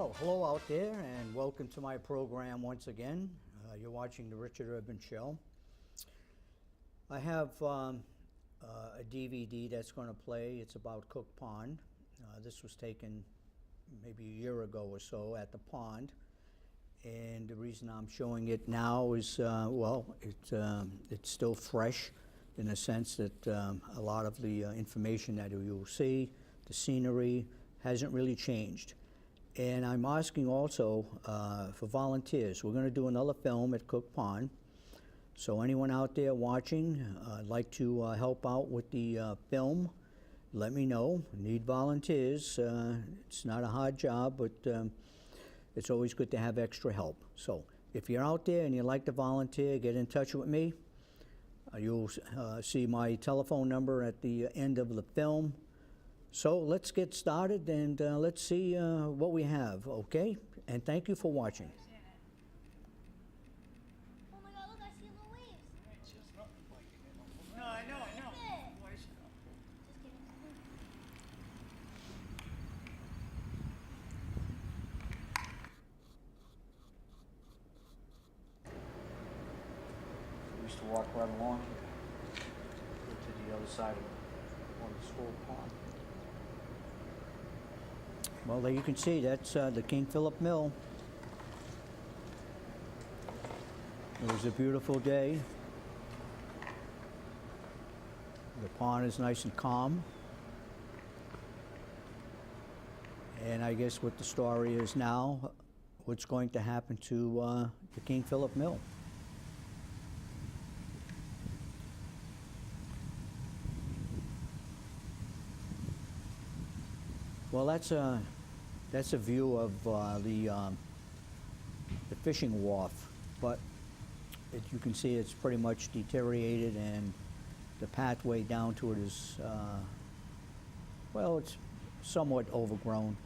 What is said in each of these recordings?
Well, hello out there, and welcome to my program once again. You're watching the Richard Urban Show. I have a DVD that's going to play. It's about Cook Pond. This was taken maybe a year ago or so at the pond, and the reason I'm showing it now is, well, it's still fresh in the sense that a lot of the information that you'll see, the scenery, hasn't really changed. And I'm asking also for volunteers. We're going to do another film at Cook Pond. So anyone out there watching, like to help out with the film, let me know. Need volunteers. It's not a hard job, but it's always good to have extra help. So if you're out there and you'd like to volunteer, get in touch with me. You'll see my telephone number at the end of the film. So let's get started and let's see what we have, okay? And thank you for watching. Oh my God, look, I see little waves. It's just nothing like it. No, I know. Just kidding. We used to walk right along here, go to the other side of the school pond. Well, there you can see that's the King Philip Mill. It was a beautiful day. The pond is nice and calm. And I guess what the story is now, what's going to happen to the King Philip Mill. Well, that's a view of the fishing wharf, but you can see it's pretty much deteriorated, and the pathway down to it is, well, it's somewhat overgrown.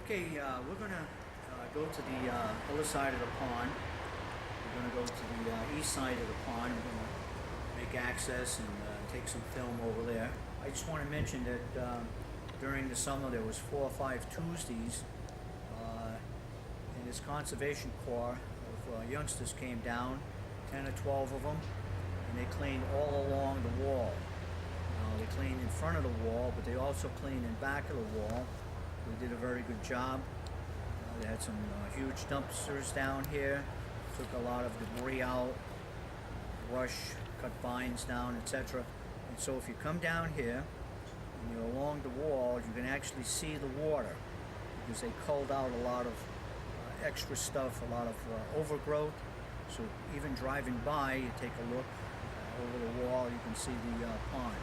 Okay, we're going to go to the other side of the pond. We're going to go to the east side of the pond. We're going to make access and take some film over there. I just want to mention that during the summer there was 4 or 5 Tuesdays, and this conservation corps of youngsters came down, 10 or 12 of them, and they cleaned all along the wall. They cleaned in front of the wall, but they also cleaned in back of the wall. They did a very good job. They had some huge dumpsters down here. Took a lot of debris out, brush, cut vines down, etc. And so if you come down here and you're along the wall, you can actually see the water because they culled out a lot of extra stuff, a lot of overgrowth. So even driving by, you take a look over the wall, you can see the pond.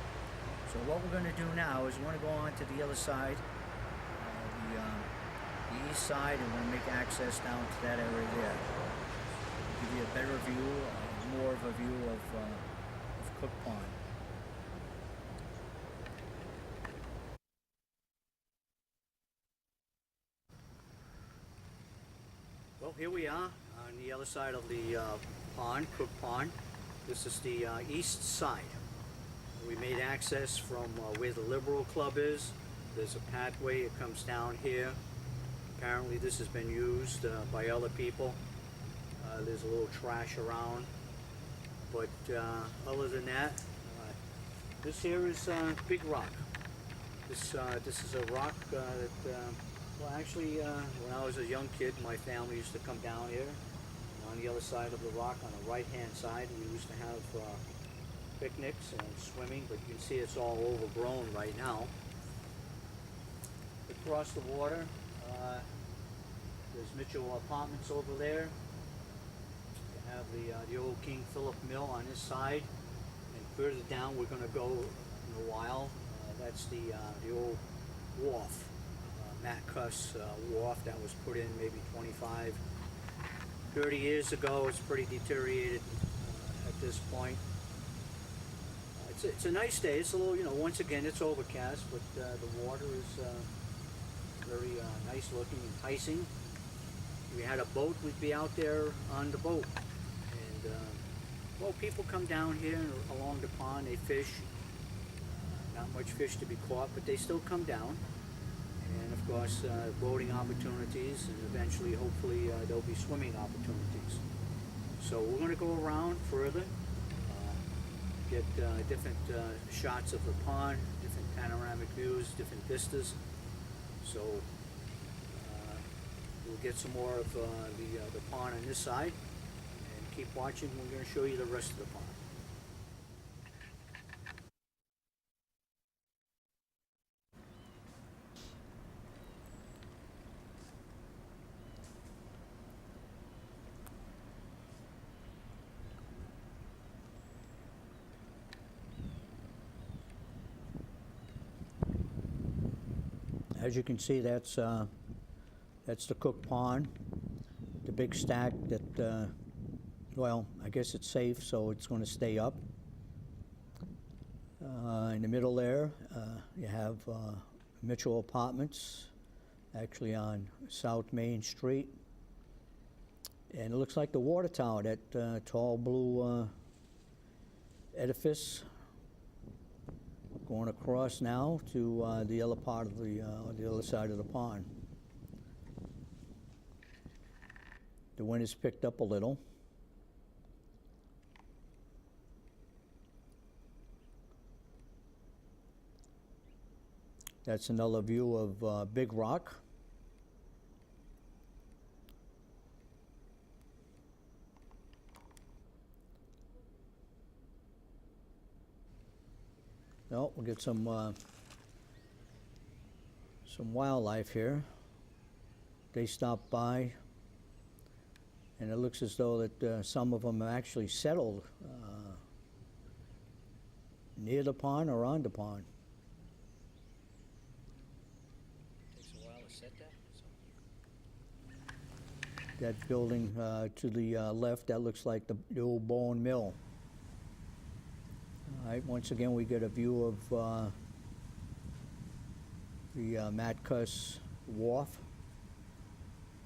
So what we're going to do now is we're going to go on to the other side, the east side, and we're going to make access down to that area there. Give you a better view, more of a view of Cook Pond. Well, here we are on the other side of the pond, Cook Pond. This is the east side. We made access from where the Liberal Club is. There's a pathway, it comes down here. Apparently this has been used by other people. There's a little trash around, but other than that, this here is Big Rock. This is a rock that, well, actually, when I was a young kid, my family used to come down here. On the other side of the rock, on the right-hand side, we used to have picnics and swimming, but you can see it's all overgrown right now. Across the water, there's Mitchell Apartments over there. Have the old King Philip Mill on this side, and further down we're going to go in a while. That's the old wharf, Matt Cuss wharf that was put in maybe 25, 30 years ago. It's pretty deteriorated at this point. It's a nice day. It's a little, once again it's overcast, but the water is very nice looking, enticing. If we had a boat, we'd be out there on the boat. And Well, people come down here along the pond, they fish. Not much fish to be caught, but they still come down. And of course, boating opportunities, and eventually, hopefully, there'll be swimming opportunities. So we're going to go around further, get different shots of the pond, different panoramic views, different vistas. So we'll get some more of the pond on this side, and keep watching. We're going to show you the rest of the pond. As you can see, that's the Cook Pond, the big stack that, well, I guess it's safe, so it's going to stay up. In the middle there, you have Mitchell Apartments, actually on South Main Street. And it looks like the water tower, that tall blue edifice, going across now to the other part of the other side of the pond. The wind has picked up a little. That's another view of Big Rock. No, we'll get some wildlife here. They stopped by, and it looks as though that some of them are actually settled near the pond or on the pond. Takes a while to set that. That building to the left, that looks like the old bone mill. All right, once again, we get a view of the Matcuss Wharf.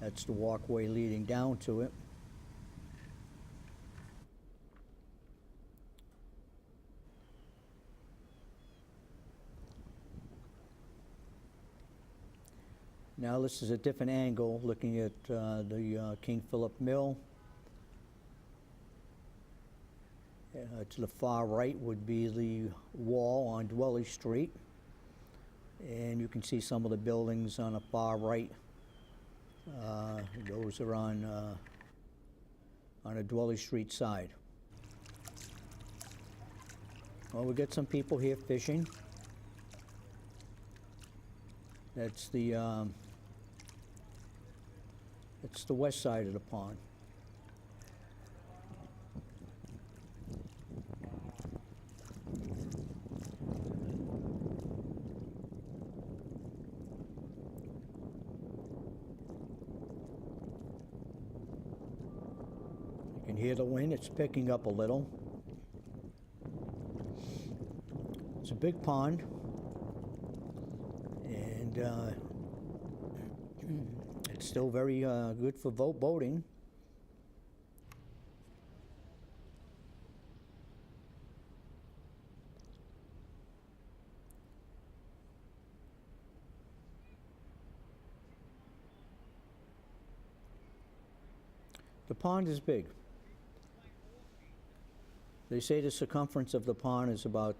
That's the walkway leading down to it. Now this is a different angle, looking at the King Philip Mill. To the far right would be the wall on Dwelly Street. And you can see some of the buildings on the far right. Those are on the Dwelly Street side. Well, we got some people here fishing. That's the west side of the pond. You can hear the wind, it's picking up a little. It's a big pond, and it's still very good for boating. The pond is big. They say the circumference of the pond is about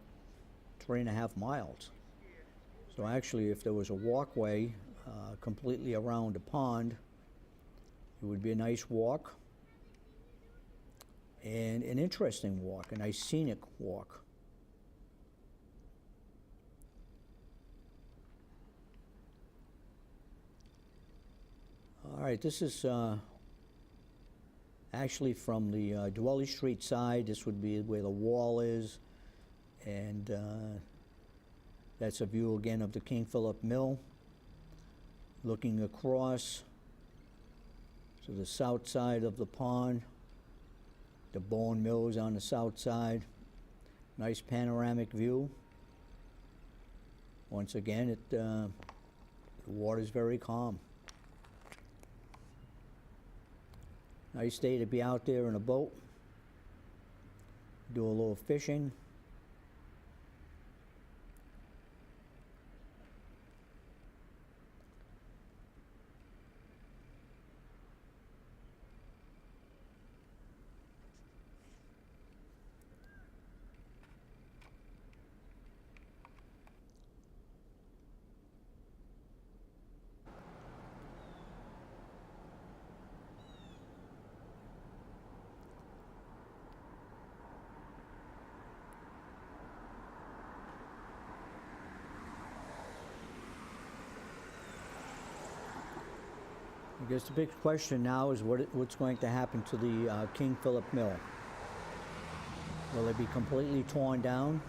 3.5 miles. So actually, if there was a walkway completely around the pond, it would be a nice walk, and an interesting walk, a nice scenic walk. All right, this is actually from the Dwelly Street side. This would be where the wall is, and that's a view again of the King Philip Mill. Looking across to the south side of the pond, the bone mill is on the south side. Nice panoramic view. Once again, the water's very calm. Nice day to be out there in a boat. do a little fishing. I guess the big question now is what's going to happen to the King Philip Mill. Will it be completely torn down?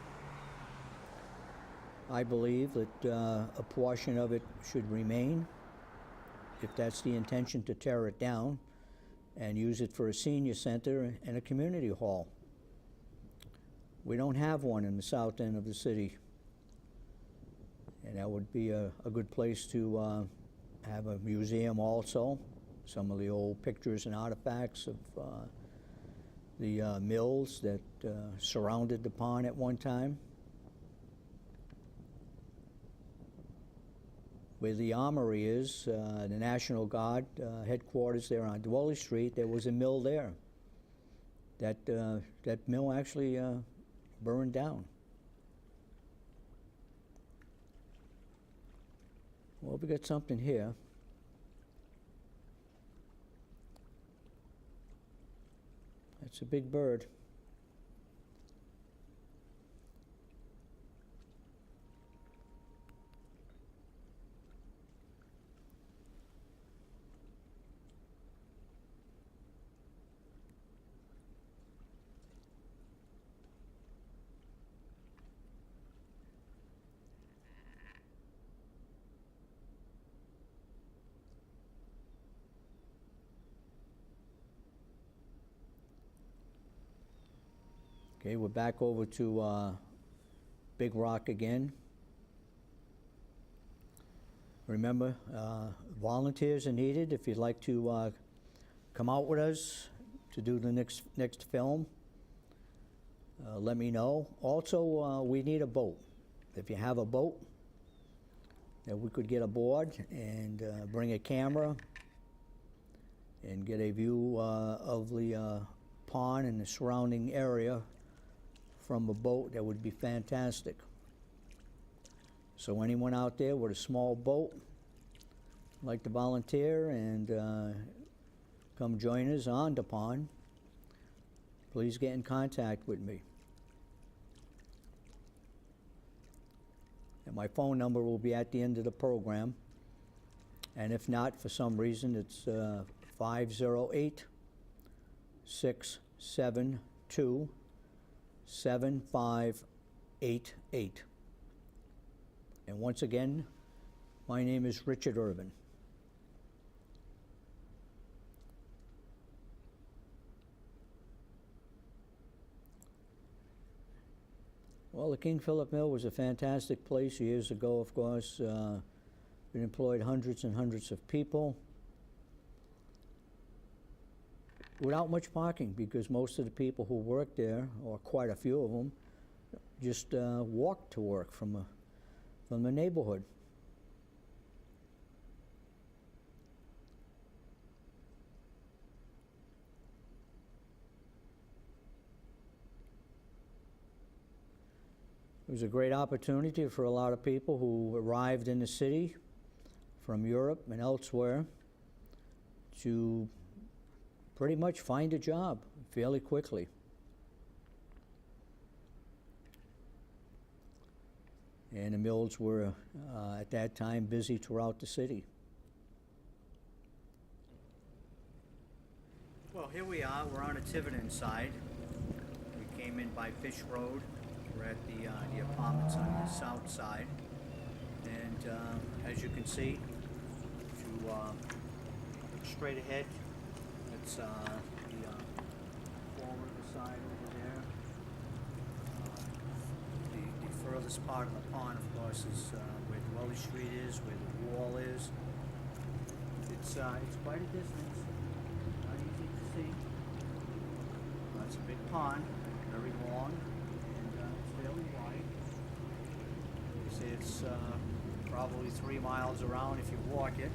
I believe that a portion of it should remain, if that's the intention, to tear it down and use it for a senior center and a community hall. We don't have one in the south end of the city, and that would be a good place to have a museum also. Some of the old pictures and artifacts of the mills that surrounded the pond at one time. Where the armory is, the National Guard headquarters there on Dwelly Street, there was a mill there. That mill actually burned down. Well, we got something here. That's a big bird. Okay, we're back over to Big Rock again. Remember, volunteers are needed if you'd like to come out with us to do the next film. Let me know. Also, we need a boat. If you have a boat that we could get aboard and bring a camera and get a view of the pond and the surrounding area from a boat, that would be fantastic. So anyone out there with a small boat like to volunteer and come join us on the pond, please get in contact with me. And my phone number will be at the end of the program. And if not, for some reason, it's 508-672-7588. And once again, my name is Richard Irvin. Well, the King Philip Mill was a fantastic place years ago, of course. It employed hundreds and hundreds of people without much parking, because most of the people who worked there, or quite a few of them, just walked to work from the neighborhood. It was a great opportunity for a lot of people who arrived in the city from Europe and elsewhere to pretty much find a job fairly quickly. And the mills were, at that time, busy throughout the city. Well, here we are. We're on a Tiverton side. We came in by Fish Road. We're at the apartments on the south side. And as you can see, if you look straight ahead, it's the Fall River side over there. The furthest part of the pond, of course, is where Dwelly Street is, where the wall is. It's quite a distance, not easy to see. It's a big pond, very long and fairly wide. You see it's probably 3 miles around if you walk it.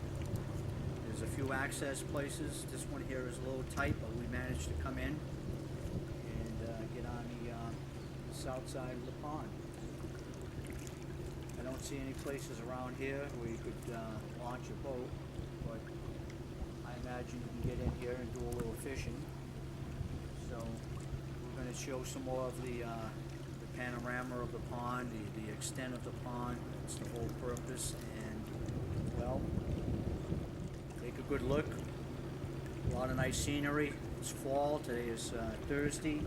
There's a few access places. This one here is a little tight, but we managed to come in and get on the south side of the pond. I don't see any places around here where you could launch a boat, but I imagine you can get in here and do a little fishing. So we're going to show some more of the panorama of the pond, the extent of the pond. That's the whole purpose. And well, take a good look. A lot of nice scenery. It's fall. Today is Thursday.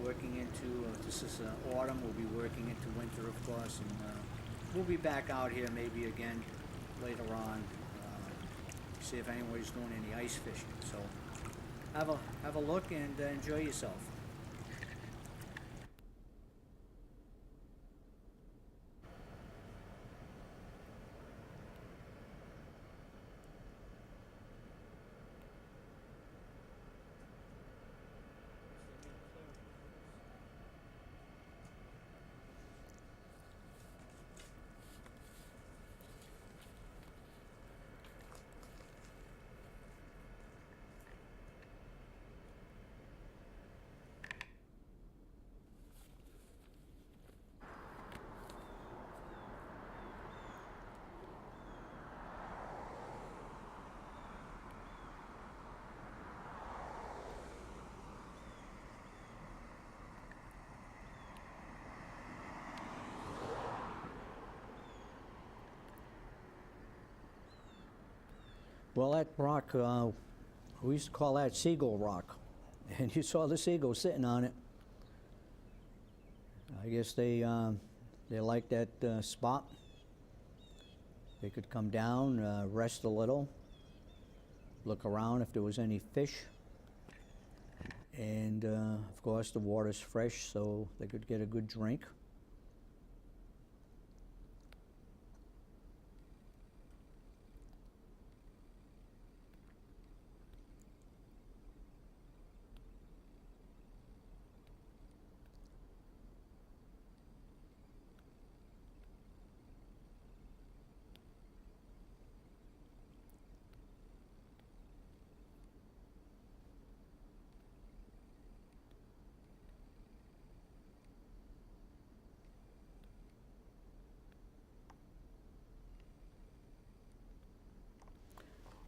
Working into this is autumn. We'll be working into winter, of course, and we'll be back out here maybe again later on. See if anybody's doing any ice fishing. So have a look and enjoy yourself. Well, that rock, we used to call that Seagull Rock, and you saw the seagull sitting on it. I guess they like that spot. They could come down, rest a little, look around if there was any fish, and of course the water's fresh, so they could get a good drink.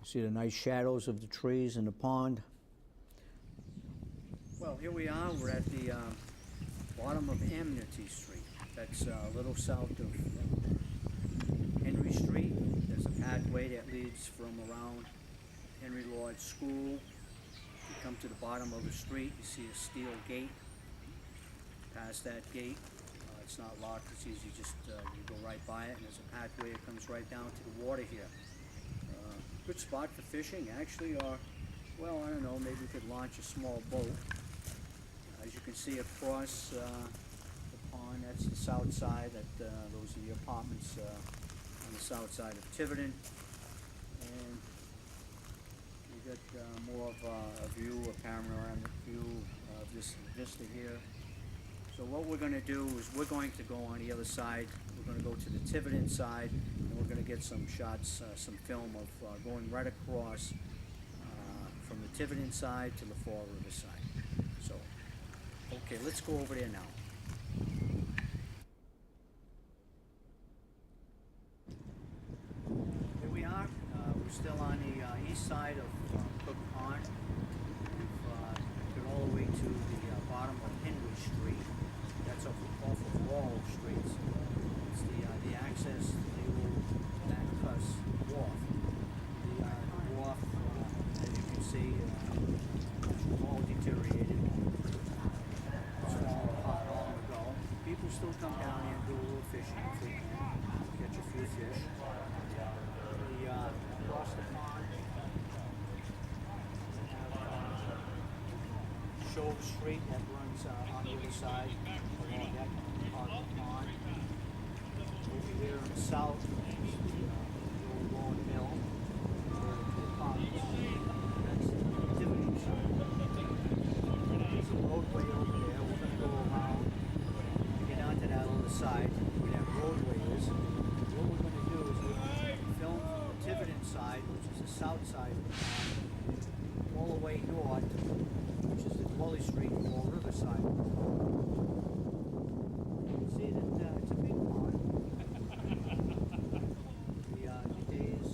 You see the nice shadows of the trees in the pond. Well, here we are. We're at the bottom of Amity Street. That's a little south of Henry Street. There's a pathway that leads from around Henry Lord's School. You come to the bottom of the street, you see a steel gate. Past that gate, it's not locked, it's easy, just you go right by it, and there's a pathway that comes right down to the water here. Good spot for fishing, actually, or, well, I don't know, maybe we could launch a small boat. As you can see across the pond, that's the south side, those are the apartments on the south side of Tiverton. And you got more of a view, a panoramic view of this vista here. So what we're going to do is we're going to go on the other side. We're going to go to the Tiverton side, and we're going to get some shots, some film of going right across from the Tiverton side to the Fall River side. So, okay, let's go over there now. Here we are. We're still on the east side of Cook Pond. We've got all the way to the bottom of Henry Street. That's off of Wall Street. It's the access to the old Backcuss Wharf. The wharf, as you can see, all deteriorated. It's fallen apart long ago. People still come down here and do a little fishing if they can, catch a few fish. Across the pond, Shove Street that runs on the other side along that part of the pond. Over here in the south is the old Long Mill, where the two ponds. That's the Tiverton side. There's a roadway over there. side. You can see that it's a big pond. The days,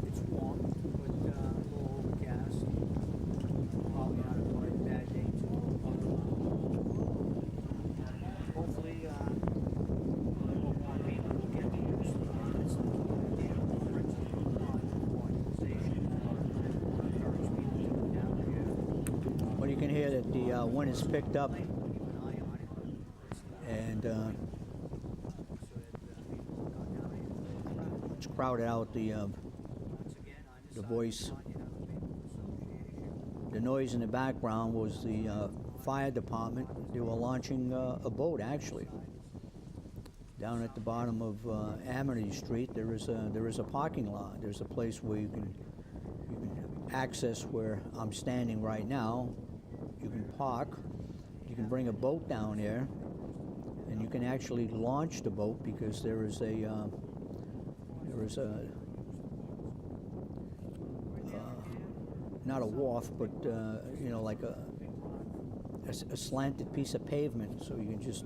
it's warm, but a little overcast. Probably not a bad day to hopefully, more people will get to use the pond. It's the National Friends of the Pond organization. Encourage people to come down here. Well, you can hear that the wind is picked up, and it's crowded out the voice. The noise in the background was the fire department. They were launching a boat, actually. Down at the bottom of Amity Street, there is a parking lot. There's a place where you can access where I'm standing right now. You can park. You can bring a boat down there, and you can actually launch the boat because there is a not a wharf, but you know, like a slanted piece of pavement, so you can just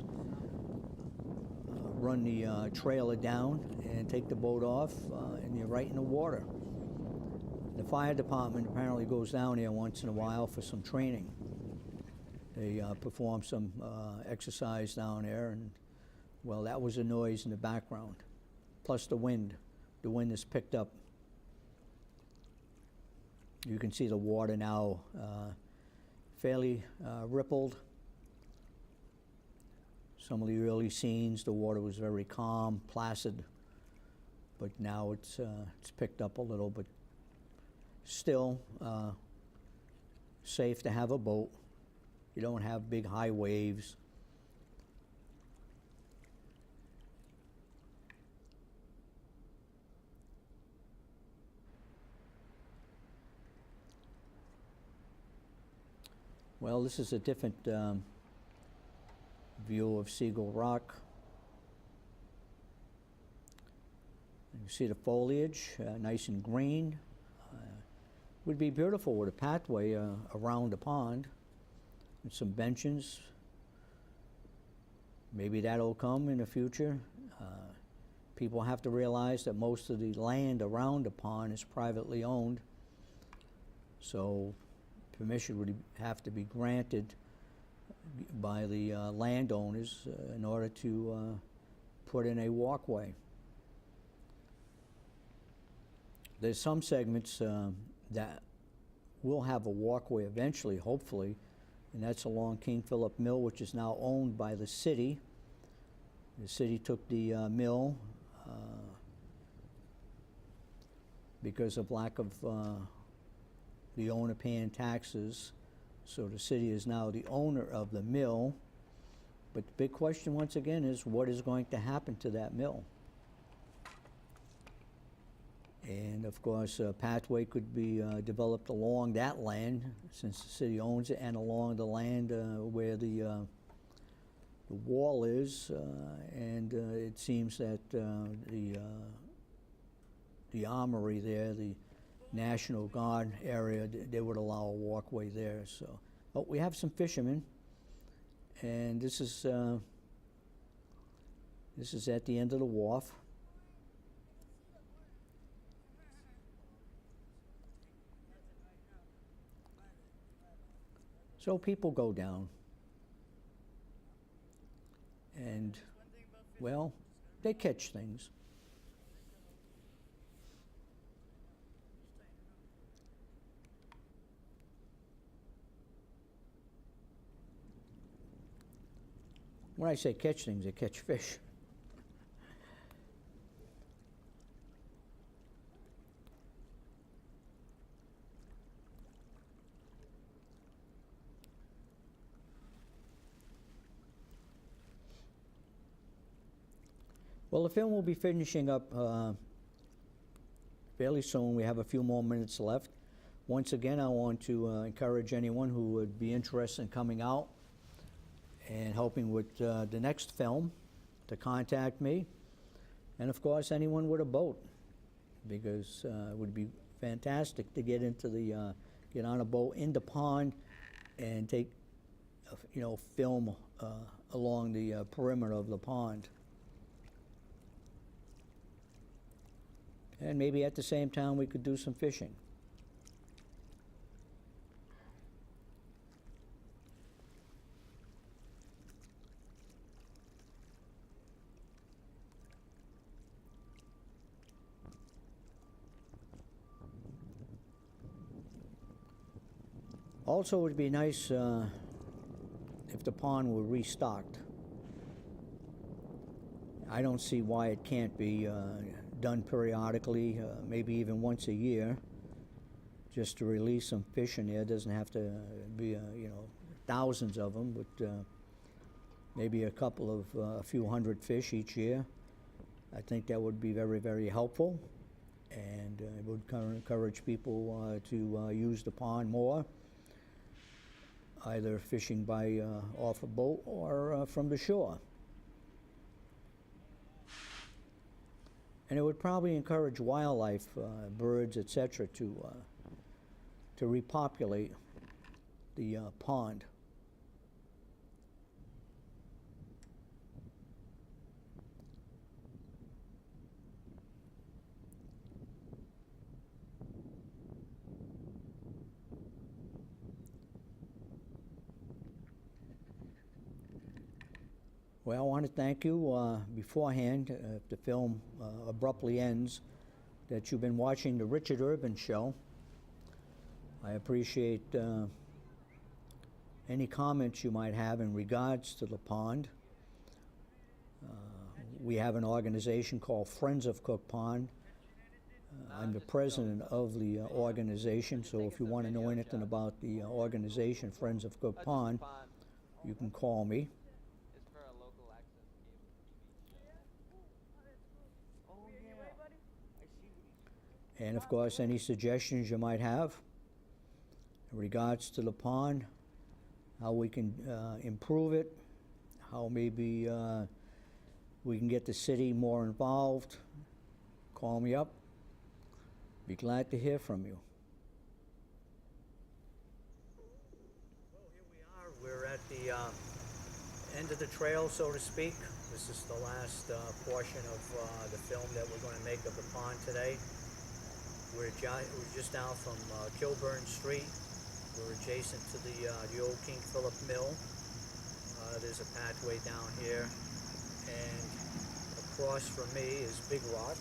run the trailer down and take the boat off, and you're right in the water. The fire department apparently goes down there once in a while for some training. They perform some exercise down there, and well, that was a noise in the background, plus the wind. The wind is picked up. You can see the water now fairly rippled. Some of the early scenes, the water was very calm, placid, but now it's picked up a little, but still safe to have a boat. You don't have big high waves. Well, this is a different view of Seagull Rock. You see the foliage, nice and green. Would be beautiful with a pathway around the pond and some benches. Maybe that'll come in the future. People have to realize that most of the land around the pond is privately owned, so permission would have to be granted by the landowners in order to put in a walkway. There's some segments that will have a walkway eventually, hopefully, and that's along King Philip Mill, which is now owned by the city. The city took the mill because of lack of the owner paying taxes, so the city is now the owner of the mill. But the big question once again is, what is going to happen to that mill? And of course, a pathway could be developed along that land, since the city owns it, and along the land where the wall is, and it seems that the armory there, the National Guard area, they would allow a walkway there. So, but we have some fishermen, and this is at the end of the wharf. So people go down, and well, they catch things. When I say catch things, they catch fish. Well, the film will be finishing up fairly soon. We have a few more minutes left. Once again, I want to encourage anyone who would be interested in coming out and helping with the next film to contact me. And of course, anyone with a boat, because it would be fantastic to get into the, get on a boat in the pond and take film along the perimeter of the pond. And maybe at the same time we could do some fishing. Also, it would be nice if the pond were restocked. I don't see why it can't be done periodically, maybe even once a year, just to release some fish in there. It doesn't have to be, thousands of them, but maybe a few hundred fish each year. I think that would be very, very helpful, and it would encourage people to use the pond more, either fishing by off a boat or from the shore. And it would probably encourage wildlife, birds, etc., to repopulate the pond. Well, I want to thank you beforehand, if the film abruptly ends, that you've been watching the Richard Urban Show. I appreciate any comments you might have in regards to the pond. We have an organization called Friends of Cook Pond. I'm the president of the organization, so if you want to know anything about the organization, Friends of Cook Pond, you can call me. And of course, any suggestions you might have in regards to the pond, how we can improve it, how maybe we can get the city more involved, call me up. Be glad to hear from you. Well, here we are. We're at the end of the trail, so to speak. This is the last portion of the film that we're going to make of the pond today. We're just down from Kilburn Street. We're adjacent to the old King Philip Mill. There's a pathway down here, and across from me is Big Rock.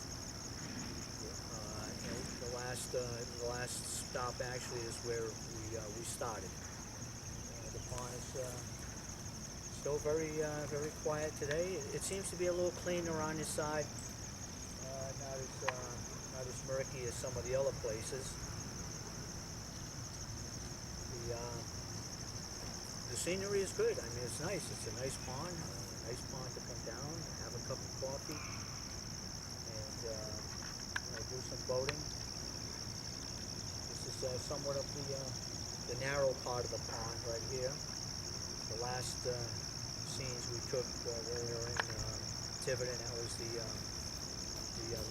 The last stop actually is where we started. The pond is still very quiet today. It seems to be a little cleaner on this side. Not as murky as some of the other places. The scenery is good. I mean, it's nice. It's a nice pond to come down, have a cup of coffee, and do some boating. This is somewhat of the narrow part of the pond right here. The last scenes we took earlier in Tiverton, that was the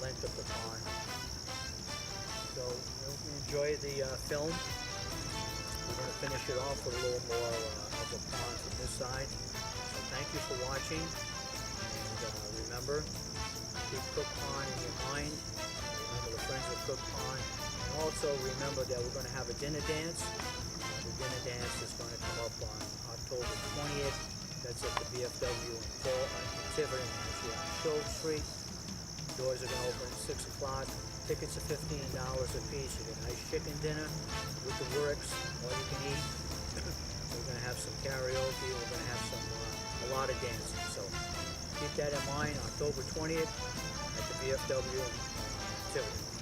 length of the pond. So if you enjoy the film, we're going to finish it off with a little more of the pond from this side. So thank you for watching, and remember, keep Cook Pond in your mind. Remember the Friends of Cook Pond, and also remember that we're going to have a dinner dance. The dinner dance is going to come up on October 20th. That's at the VFW in Tiverton, actually on Shove Street. Doors are going to open at 6 o'clock. Tickets are $15 a piece. You get a nice chicken dinner with the works, all you can eat. We're going to have some karaoke. We're going to have a lot of dancing. So keep that in mind. October 20th at the VFW in Tiverton.